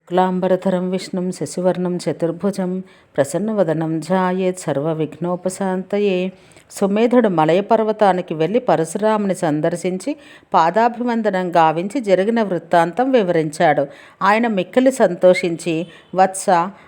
క్లాంబరధరం విష్ణుం శశివర్ణం చతుర్భుజం ప్రసన్నవదనం ధ్యాయేత్ సర్వవిఘ్నోపశాంతయే. సుమేధుడు మలయ పర్వతానికి వెళ్ళి పరశురాముని సందర్శించి పాదాభివందనం గావించి జరిగిన వృత్తాంతం వివరించాడు. ఆయన మిక్కిలి సంతోషించి, వత్స,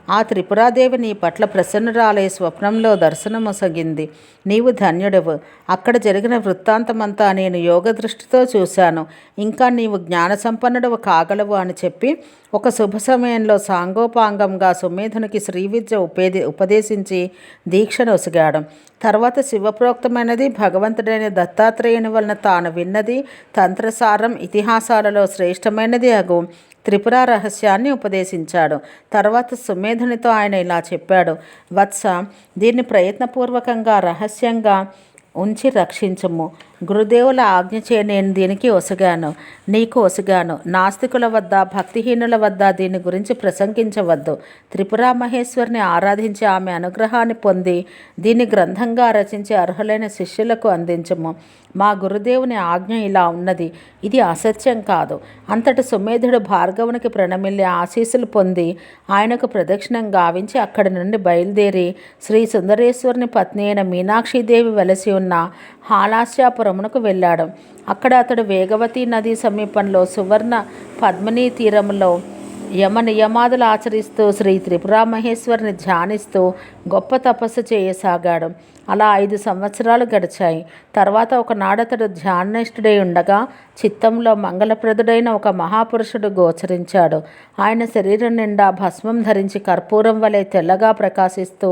ఆ త్రిపురాదేవి నీ పట్ల ప్రసన్నురాలై స్వప్నంలో దర్శనమొసగింది. నీవు ధన్యుడవు. అక్కడ జరిగిన వృత్తాంతమంతా నేను యోగ దృష్టితో చూశాను. ఇంకా నీవు జ్ఞాన సంపన్నుడవు కాగలవు అని చెప్పి ఒక శుభ సమయంలో సాంగోపాంగంగా సుమేధునికి శ్రీవిద్య ఉపదేశించి దీక్షనొసగాడు. తర్వాత శివప్రోక్తమైనది భగవంతుడైన దత్తాత్రేయుని వలన తాను విన్నది తంత్రసారం ఇతిహాసాలలో శ్రేష్టమైనది అగు త్రిపుర రహస్యాన్ని ఉపదేశించాడు. తర్వాత సుమేధునితో ఆయన ఇలా చెప్పాడు: వత్స, దీన్ని ప్రయత్నపూర్వకంగా రహస్యంగా ఉంచి రక్షించము. గురుదేవుల ఆజ్ఞచే నేను దీనికి నీకు ఒసగాను. నాస్తికుల వద్ద, భక్తిహీనుల వద్ద దీని గురించి ప్రసంగించవద్దు. త్రిపురా మహేశ్వరిని ఆరాధించి ఆమె అనుగ్రహాన్ని పొంది దీన్ని గ్రంథంగా రచించి అర్హులైన శిష్యులకు అందించము. మా గురుదేవుని ఆజ్ఞ ఇలా ఉన్నది, ఇది అసత్యం కాదు. అంతటి సుమేధుడు భార్గవునికి ప్రణమిల్లి ఆశీస్సులు పొంది ఆయనకు ప్రదక్షిణం గావించి అక్కడి నుండి బయలుదేరి శ్రీ సుందరేశ్వరుని పత్ని అయిన మీనాక్షీదేవి వెలసి ఉన్న హాలాస్యాపురమునకు వెళ్ళాడు. అక్కడ అతడు వేగవతి నదీ సమీపంలో సువర్ణ పద్మినీ తీరంలో యమ నియమాదులు ఆచరిస్తూ శ్రీ త్రిపురామహేశ్వరిని ధ్యానిస్తూ గొప్ప తపస్సు చేయసాగాడు. అలా 5 సంవత్సరాలు గడిచాయి. తర్వాత ఒకనాడతడు ధ్యానిష్ఠుడై ఉండగా చిత్తంలో మంగళప్రదుడైన ఒక మహాపురుషుడు గోచరించాడు. ఆయన శరీరం నిండా భస్మం ధరించి కర్పూరం వలె తెల్లగా ప్రకాశిస్తూ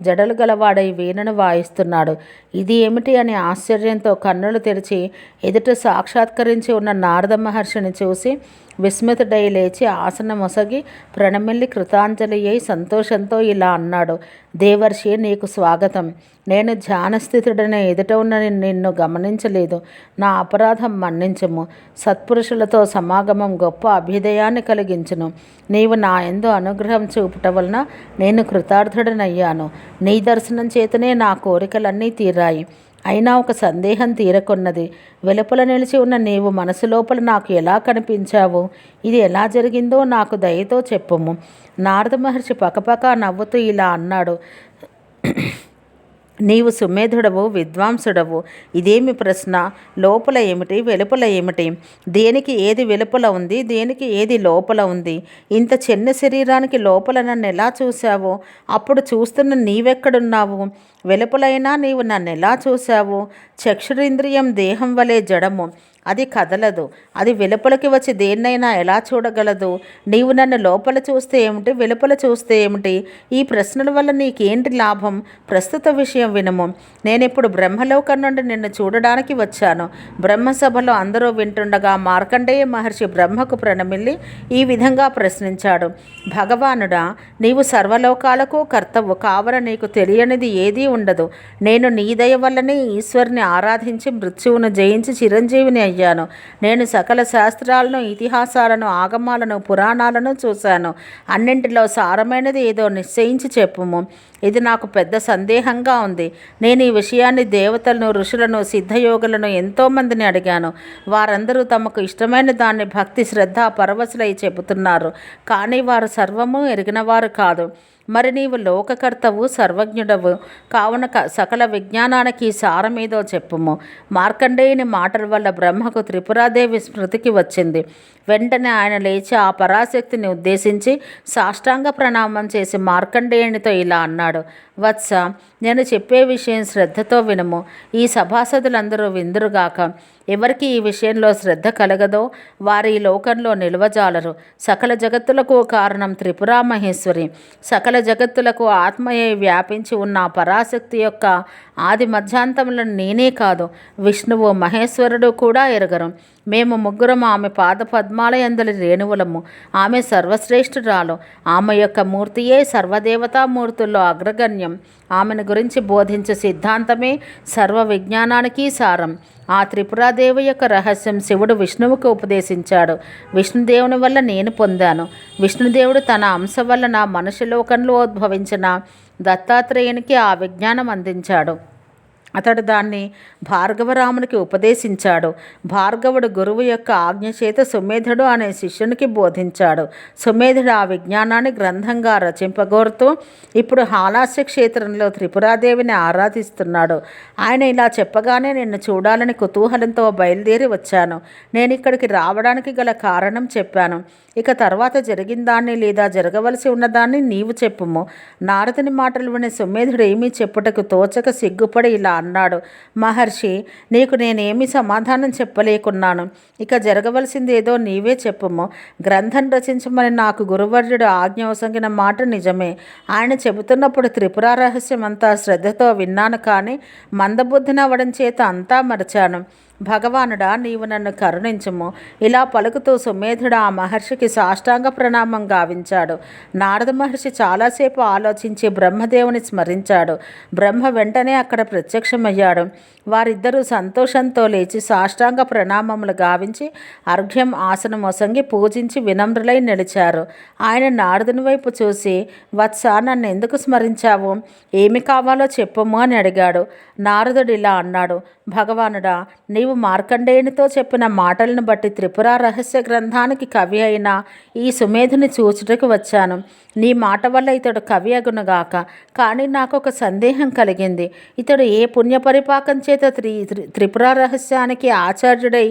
జడలు గలవాడై వీణను వాయిస్తున్నాడు. ఇది ఏమిటి అని ఆశ్చర్యంతో కన్నులు తెరిచి ఎదుట సాక్షాత్కరించి ఉన్న నారద మహర్షిని చూసి విస్మితుడై లేచి ఆసనమొసగి ప్రణమిల్లి కృతాంజలి అయి సంతోషంతో ఇలా అన్నాడు: దేవర్షి, నీకు స్వాగతం. నేను ధ్యానస్థితుడనే ఎదుట ఉన్న నిన్ను గమనించలేదు. నా అపరాధం మన్నించము. సత్పురుషులతో సమాగమం గొప్ప అభ్యుదయాన్ని కలిగించును. నీవు నా యందు అనుగ్రహం చూపుట వలన నేను కృతార్థుడనయ్యాను. నీ దర్శనం చేతనే నా కోరికలన్నీ తీరాయి. అయినా ఒక సందేహం తీరకొన్నది. వెలుపల నిలిచి ఉన్న నీవు మనసు లోపల నాకు ఎలా కనిపించావు? ఇది ఎలా జరిగిందో నాకు దయతో చెప్పుము. నారద మహర్షి పకపక నవ్వుతూ ఇలా అన్నాడు: నీవు సుమేధుడవు, విద్వాంసుడవు. ఇదేమి ప్రశ్న? లోపల ఏమిటి, వెలుపల ఏమిటి? దేనికి ఏది వెలుపల ఉంది, దేనికి ఏది లోపల ఉంది? ఇంత చిన్న శరీరానికి లోపల నన్ను ఎలా చూశావు? అప్పుడు చూస్తున్న నీవెక్కడున్నావు? వెలుపలైనా నీవు నన్ను ఎలా చూశావు? చక్షురింద్రియం దేహం వలె జడము, అది కదలదు. అది వెలుపలికి వచ్చి దేన్నైనా ఎలా చూడగలదు? నీవు నన్ను లోపల చూస్తే ఏమిటి, వెలుపల చూస్తే ఏమిటి? ఈ ప్రశ్నల వల్ల నీకేంటి లాభం? ప్రస్తుత విషయం వినుము. నేనిప్పుడు బ్రహ్మలోకం నుండి నిన్ను చూడడానికి వచ్చాను. బ్రహ్మసభలో అందరూ వింటుండగా మార్కండేయ మహర్షి బ్రహ్మకు ప్రణమిల్లి ఈ విధంగా ప్రశ్నించాడు: భగవానుడా, నీవు సర్వలోకాలకు కర్తవు కావల నీకు తెలియనిది ఏదీ ఉండదు. నేను నీ దయ వల్లనే ఈశ్వరుని ఆరాధించి మృత్యువును జయించి చిరంజీవిని అయ్యాను. నేను సకల శాస్త్రాలను, ఇతిహాసాలను, ఆగమాలను, పురాణాలను చూశాను. అన్నింటిలో సారమైనది ఏదో నిశ్చయించి చెప్పుము. ఇది నాకు పెద్ద సందేహంగా ఉంది. నేను ఈ విషయాన్ని దేవతలను, ఋషులను, సిద్ధయోగులను ఎంతోమందిని అడిగాను. వారందరూ తమకు ఇష్టమైన దాన్ని భక్తి, శ్రద్ధ, పరవశులై చెబుతున్నారు. కానీ వారు సర్వము ఎరిగినవారు కాదు. మరి నీవు లోకకర్తవు, సర్వజ్ఞుడవు కావున సకల విజ్ఞానానికి సారమేదో చెప్పుము. మార్కండేయుని మాటల వల్ల బ్రహ్మకు త్రిపురాదేవి స్మృతికి వచ్చింది. వెంటనే ఆయన లేచి ఆ పరాశక్తిని ఉద్దేశించి సాష్టాంగ ప్రణామం చేసి మార్కండేయునితో ఇలా అన్నాడు: వత్స, నేను చెప్పే విషయం శ్రద్ధతో వినుము. ఈ సభాసదులందరూ విందురుగాక. ఎవరికి ఈ విషయంలో శ్రద్ధ కలగదో వారి ఈ లోకంలో నిలువజాలరు. సకల జగత్తులకు కారణం త్రిపురామహేశ్వరి. సకల జగత్తులకు ఆత్మయే వ్యాపించి ఉన్న పరాశక్తి యొక్క ఆది మధ్యాంతములను నేనే కాదు, విష్ణువు, మహేశ్వరుడు కూడా ఎరగరు. మేము ముగ్గురం ఆమె పాద పద్మాలయందలి రేణువులము. ఆమె సర్వశ్రేష్ఠురాలు. ఆమె యొక్క మూర్తియే సర్వదేవతామూర్తుల్లో అగ్రగణ్యం. ఆమెను గురించి బోధించే సిద్ధాంతమే సర్వ విజ్ఞానానికి సారం. ఆ త్రిపురాదేవి యొక్క రహస్యం శివుడు విష్ణువుకు ఉపదేశించాడు. విష్ణుదేవుని వల్ల నేను పొందాను. విష్ణుదేవుడు తన అంశ వల్ల నా మనుష్యలోకంలో ఉద్భవించిన దత్తాత్రేయునికి ఆ విజ్ఞానం అందించాడు. అతడు దాన్ని భార్గవరామునికి ఉపదేశించాడు. భార్గవుడు గురువు యొక్క ఆజ్ఞ చేత సుమేధుడు అనే శిష్యునికి బోధించాడు. సుమేధుడు ఆ విజ్ఞానాన్ని గ్రంథంగా రచింపగోరుతూ ఇప్పుడు హాలాస్య క్షేత్రంలో త్రిపురాదేవిని ఆరాధిస్తున్నాడు. ఆయన ఇలా చెప్పగానే నిన్ను చూడాలని కుతూహలంతో బయలుదేరి వచ్చాను. నేను ఇక్కడికి రావడానికి గల కారణం చెప్పాను. ఇక తర్వాత జరిగిన దాన్ని లేదా జరగవలసి ఉన్నదాన్ని నీవు చెప్పుము. నారదుని మాటలు విని సుమేధుడు ఏమీ చెప్పుటకు తోచక సిగ్గుపడి ఇలా అన్నాడు. మహర్షి, నీకు నేనేమీ సమాధానం చెప్పలేకున్నాను. ఇక జరగవలసింది ఏదో నీవే చెప్పుము. గ్రంథం రచించమని నాకు గురువర్యుడు ఆజ్ఞ వసంగిన మాట నిజమే. ఆయన చెబుతున్నప్పుడు త్రిపుర రహస్యం అంతా శ్రద్ధతో విన్నాను, కానీ మందబుద్ధినవ్వడం చేత అంతా మరచాను. భగవానుడా, నీవు నన్ను కరుణించుము. ఇలా పలుకుతూ సుమేధుడు ఆ మహర్షికి సాష్టాంగ ప్రణామం గావించాడు. నారద మహర్షి చాలాసేపు ఆలోచించి బ్రహ్మదేవుని స్మరించాడు. బ్రహ్మ వెంటనే అక్కడ ప్రత్యక్షమయ్యాడు. వారిద్దరూ సంతోషంతో లేచి సాష్టాంగ ప్రణామములు గావించి అర్ఘ్యం ఆసనం ఒసంగి పూజించి వినమ్రులై నిలిచారు. ఆయన నారదుని వైపు చూసి, వత్స, నన్ను ఎందుకు స్మరించావు? ఏమి కావాలో చెప్పుము అని అడిగాడు. నారదుడు ఇలా అన్నాడు. భగవానుడా, నీవు మార్కండేయునితో చెప్పిన మాటలను బట్టి త్రిపుర రహస్య గ్రంథానికి కవి అయిన ఈ సుమేధుని చూచుటకు వచ్చాను. నీ మాట వల్ల ఇతడు కవి అగునుగాక. కానీ నాకు ఒక సందేహం కలిగింది. ఇతడు ఏ పుణ్యపరిపాకం చేత త్రిపుర రహస్యానికి ఆచార్యుడై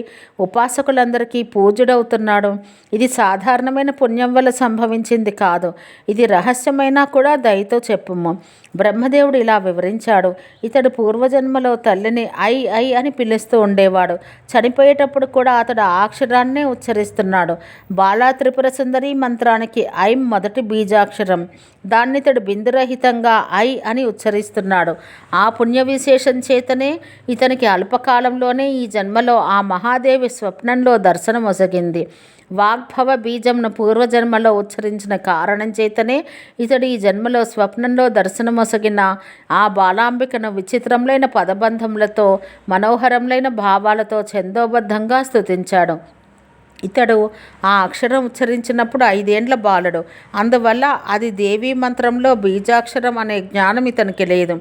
ఉపాసకులందరికీ పూజ్యుడవుతున్నాడు? ఇది సాధారణమైన పుణ్యం వల్ల సంభవించింది కాదు. ఇది రహస్యమైనా కూడా దయతో చెప్పుము. బ్రహ్మదేవుడు ఇలా వివరించాడు. ఇతడు పూర్వజన్మలో తల్లిని ఐ ఐ అని పిలుస్తూ ఉండేవాడు. చనిపోయేటప్పుడు కూడా అతడు ఆ అక్షరాన్నే ఉచ్చరిస్తున్నాడు. బాలా త్రిపుర సుందరి మంత్రానికి ఐం మొదటి బీజాక్షరం. దాన్ని ఇతడు బిందురహితంగా ఐ అని ఉచ్చరిస్తున్నాడు. ఆ పుణ్య విశేషం చేతనే ఇతనికి అల్పకాలంలోనే ఈ జన్మలో ఆ మహాదేవి స్వప్నంలో దర్శనం ఒసగింది. వాగ్భవ బీజంను పూర్వజన్మలో ఉచ్చరించిన కారణం చేతనే ఇతడు ఈ జన్మలో స్వప్నంలో దర్శనమొసగిన ఆ బాలాంబికను విచిత్రములైన పదబంధములతో మనోహరములైన భావాలతో ఛందోబద్ధంగా స్తుతించాడు. ఇతడు ఆ అక్షరం ఉచ్చరించినప్పుడు 5 ఏండ్ల బాలుడు. అందువల్ల అది దేవీ మంత్రంలో బీజాక్షరం అనే జ్ఞానం ఇతనికి లేదు.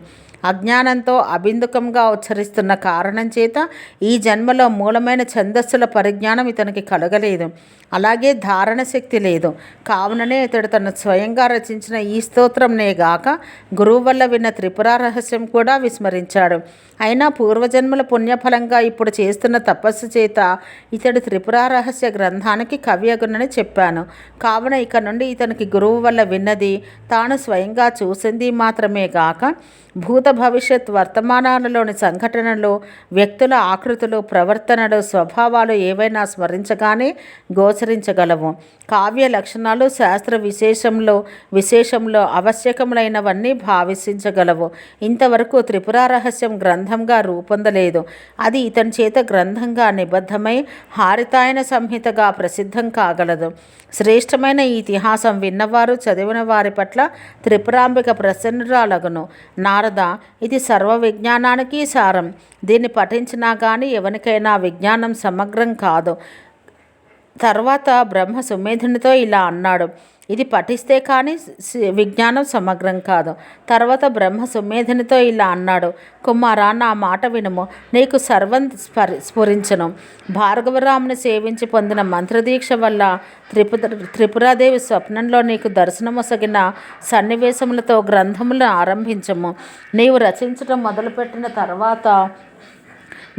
అజ్ఞానంతో అబిందుకంగా ఉచ్చరిస్తున్న కారణం చేత ఈ జన్మలో మూలమైన ఛందస్సుల పరిజ్ఞానం ఇతనికి కలగలేదు. అలాగే ధారణ శక్తి లేదు. కావుననే ఇతడు తను స్వయంగా రచించిన ఈ స్తోత్రంనే గాక గురువు వల్ల విన్న త్రిపుర రహస్యం కూడా విస్మరించాడు. అయినా పూర్వజన్మల పుణ్యఫలంగా ఇప్పుడు చేస్తున్న తపస్సు చేత ఇతడు త్రిపుర రహస్య గ్రంథానికి కవి అగునని చెప్పాను. కావున ఇక నుండి ఇతనికి గురువు వల్ల విన్నది తాను స్వయంగా చూసింది మాత్రమే గాక భూత భవిష్యత్ వర్తమానాలలోని సంఘటనలు, వ్యక్తుల ఆకృతులు, ప్రవర్తనలు, స్వభావాలు ఏవైనా స్మరించగానే గోచరించగలవు. కావ్య లక్షణాలు శాస్త్ర విశేషంలో ఆవశ్యకములైనవన్నీ భావించగలవు. ఇంతవరకు త్రిపుర రహస్యం గ్రంథంగా రూపొందలేదు. అది ఇతని చేత గ్రంథంగా నిబద్ధమై హారితాయన సంహితగా ప్రసిద్ధం కాగలదు. శ్రేష్టమైన ఈ ఇతిహాసం విన్నవారు, చదివిన వారి పట్ల త్రిపురాంబిక ప్రసన్నురాలగును. నారద, ఇది సర్వ విజ్ఞానానికి సారం. దీన్ని పఠించినా కానీ ఎవరికైనా విజ్ఞానం సమగ్రం కాదు. తర్వాత బ్రహ్మ సుమేధునితో ఇలా అన్నాడు. ఇది పఠిస్తే కానీ విజ్ఞానం సమగ్రం కాదు. తర్వాత బ్రహ్మ సుమేధునితో ఇలా అన్నాడు. కుమారా, నా మాట వినుము. నీకు సర్వం స్ఫురించను. భార్గవరాముని సేవించి పొందిన మంత్రదీక్ష వల్ల త్రిపురాదేవి స్వప్నంలో నీకు దర్శనమొసగిన సన్నివేశములతో గ్రంథములను ఆరంభించము. నీవు రచించడం మొదలుపెట్టిన తర్వాత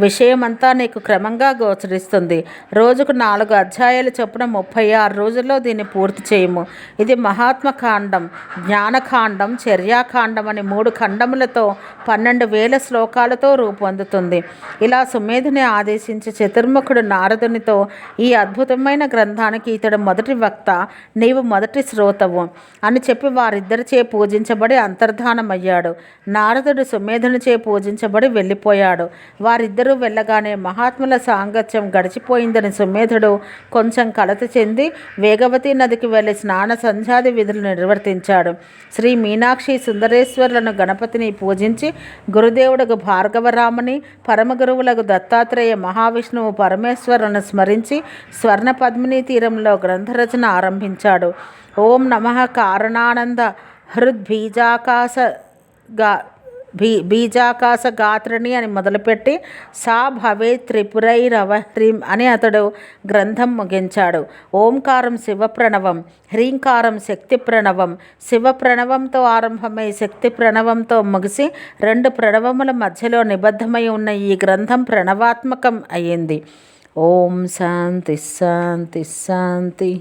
విషయమంతా నీకు క్రమంగా గోచరిస్తుంది. రోజుకు 4 అధ్యాయాలు చొప్పున 36 రోజుల్లో దీన్ని పూర్తి చేయము. ఇది మహాత్మకాండం, జ్ఞానకాండం, చర్యాకాండం అని 3 ఖండములతో 12,000 శ్లోకాలతో రూపొందుతుంది. ఇలా సుమేధుని ఆదేశించి చతుర్ముఖుడు నారదునితో, ఈ అద్భుతమైన గ్రంథానికి ఇతడు మొదటి వక్త, నీవు మొదటి శ్రోతవు అని చెప్పి వారిద్దరిచే పూజించబడి అంతర్ధానమయ్యాడు. నారదుడు సుమేధునిచే పూజించబడి వెళ్ళిపోయాడు. వారిద్దరూ వెళ్ళగానే మహాత్ముల సాంగత్యం గడిచిపోయిందని సుమేధుడు కొంచెం కలత చెంది వేగవతి నదికి వెళ్ళి స్నాన సంధ్యాది విధులు నిర్వర్తించాడు. శ్రీ మీనాక్షి సుందరేశ్వరులను గణపతిని పూజించి గురుదేవుడుకు భార్గవరాముని, పరమగురువులకు దత్తాత్రేయ, మహావిష్ణువు, పరమేశ్వరులను స్మరించి స్వర్ణ పద్మిని తీరంలో గ్రంథరచన ఆరంభించాడు. ఓం నమః కారణానంద హృద్బీజాకాశ బీజాకాశ గాత్రిణి అని మొదలుపెట్టి సా భవే త్రిపురైరవ హ్రీం అని అతడు గ్రంథం ముగించాడు. ఓంకారం శివప్రణవం, హ్రీంకారం శక్తి ప్రణవం. శివ ప్రణవంతో ఆరంభమై శక్తి ప్రణవంతో ముగిసి 2 ప్రణవముల మధ్యలో నిబద్ధమై ఉన్న ఈ గ్రంథం ప్రణవాత్మకం అయ్యింది. ఓం శాంతి శాంతి శాంతి.